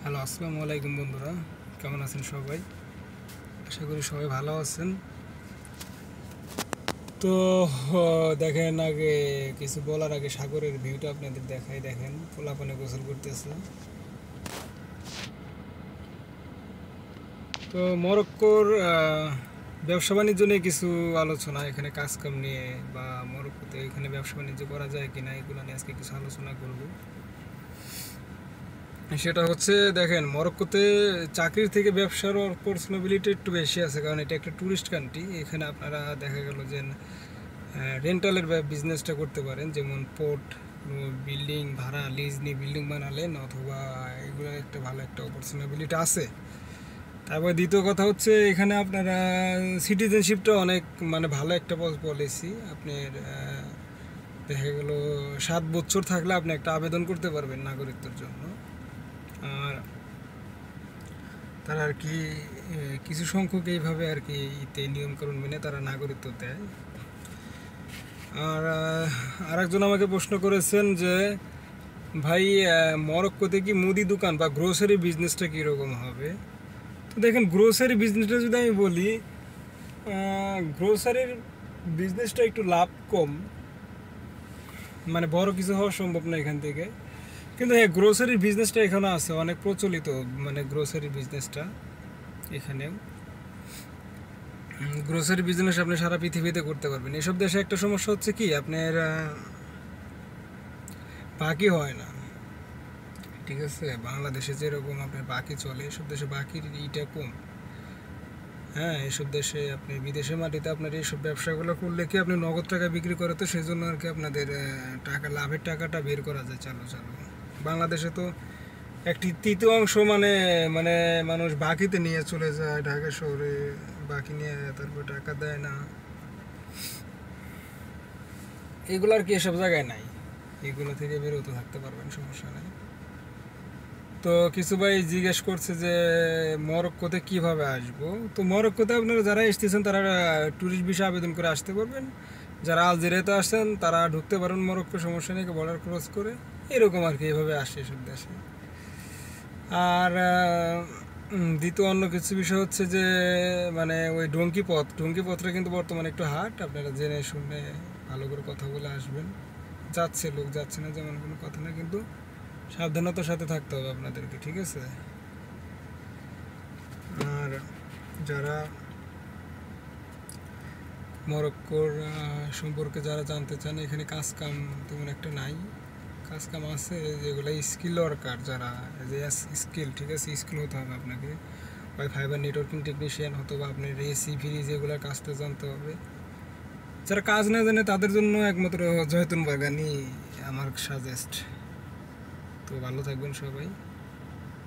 Hello, আসসালামু আলাইকুম বন্ধুরা। কেমন আছেন সবাই? আশা করি সবাই ভালো আছেন। তো দেখেন, আগে কিছু বলার আগে সাগরের ভিউটা আপনাদের দেখাই। দেখেন, পোলাপানে গোসল করতেছে। তো মরক্কোর ব্যবসা বাণিজ্য নিয়ে কিছু আলোচনা, এখানে কাজকাম নিয়ে বা মরক্কোতে এখানে ব্যবসা বাণিজ্য করা যায় কিনা এগুলো নিয়ে আজকে কিছু আলোচনা করব। সেটা হচ্ছে, দেখেন, মরক্কোতে চাকরির থেকে ব্যবসার অপরচুনিবিলিটি একটু বেশি আছে, কারণ এটা একটা ট্যুরিস্ট কান্ট্রি। এখানে আপনারা দেখা গেল যে রেন্টালের বিজনেসটা করতে পারেন, যেমন পোর্ট, বিল্ডিং ভাড়া লিজ নিয়ে বিল্ডিং বানালেন, অথবা এগুলো একটা ভালো একটা অপরচুনিবিলিটি আছে। তারপর দ্বিতীয় কথা হচ্ছে, এখানে আপনারা সিটিজেনশিপটা অনেক ভালো একটা পলিসি। আপনার দেখা গেল 7 বছর থাকলে আপনি একটা আবেদন করতে পারবেন নাগরিকত্বের জন্য। আর তারা আর কি কিছু সংখ্যক এইভাবে আর কি নিয়মকানুন মেনে তারা নাগরিকত্ব দেয়। আর আরেকজন আমাকে প্রশ্ন করেছেন যে, ভাই, মরক্কোতে কি মুদি দোকান বা গ্রোসারি বিজনেসটা কীরকম হবে? তো দেখেন, গ্রোসারি বিজনেসটা যদি আমি বলি, গ্রোসারির বিজনেসটা একটু লাভ কম, বড় কিছু হওয়া সম্ভব না এখান থেকে। কিন্তু হ্যাঁ, গ্রোসারির বিজনেসটা এখানে আছে, অনেক প্রচলিত গ্রোসারি বিজনেসটা এখানেও। গ্রোসারি বিজনেস আপনি সারা পৃথিবীতে করতে পারবেন। এসব দেশে একটা সমস্যা হচ্ছে কি, আপনার বাকি হয় না। ঠিক আছে, বাংলাদেশে যেরকম আপনার বাকি চলে, এসব দেশে বাকির ইটা কম। হ্যাঁ, এসব দেশে আপনি বিদেশের মাটিতে আপনার এইসব ব্যবসাগুলো করলে কি আপনি নগদ টাকা বিক্রি করে, তো সেই জন্য আর কি আপনাদের টাকা, লাভের টাকাটা বের করা যায় চালু চালু। বাংলাদেশে তো একটি তৃতীয় অংশ মানে মানুষ বাকিতে নিয়ে চলে যায় ঢাকা শহরে, বাকি নিয়ে তারপর টাকা দেয় না। এগুলো আর কি এসব জায়গায় নাই। এগুলো থেকে বিরত থাকতে পারবেন, সমস্যা নেই। তো কিছু ভাই জিজ্ঞেস করছে যে মরক্কোতে কিভাবে আসবো। তো মরক্কোতে আপনারা যারা এসতেছেন তারা ট্যুরিস্ট ভিসা আবেদন করে আসতে পারবেন। যারা আলজেরিয়াতে আসছেন তারা ঢুকতে পারেন মরক্কো, সমস্যা নেই, বর্ডার ক্রস করে। এরকম আর কি, এভাবে আসে এসব দেশে। আর দ্বিতীয় অন্য কিছু বিষয় হচ্ছে যে, ওই ডঙ্কি পথটা কিন্তু বর্তমানে একটু হার্ড। আপনারা জেনে শুনে ভালো করে কথা বলে আসবেন। যাচ্ছে লোক, যাচ্ছে না যেমন কোনো কথা না, কিন্তু সাবধানতার সাথে থাকতে হবে আপনাদেরকে, ঠিক আছে? আর যারা মরক্কোর সম্পর্কে যারা জানতে চান, এখানে কাজ কাম তেমন একটা নাই। কাজ কাম আছে যেগুলো স্কিল ওয়ার্কার, যারা যে স্কিল, ঠিক আছে, স্কিল হতে হবে আপনাকে। ওই ফাইবার নেটওয়ার্কিং টেকনিশিয়ান, অথবা আপনার এসি ফ্রিজ, এগুলোর কাজটা জানতে হবে। যারা কাজ না জানে তাদের জন্য একমাত্র জয়তুন বাগানই আমার সাজেস্ট। তো ভালো থাকবেন সবাই।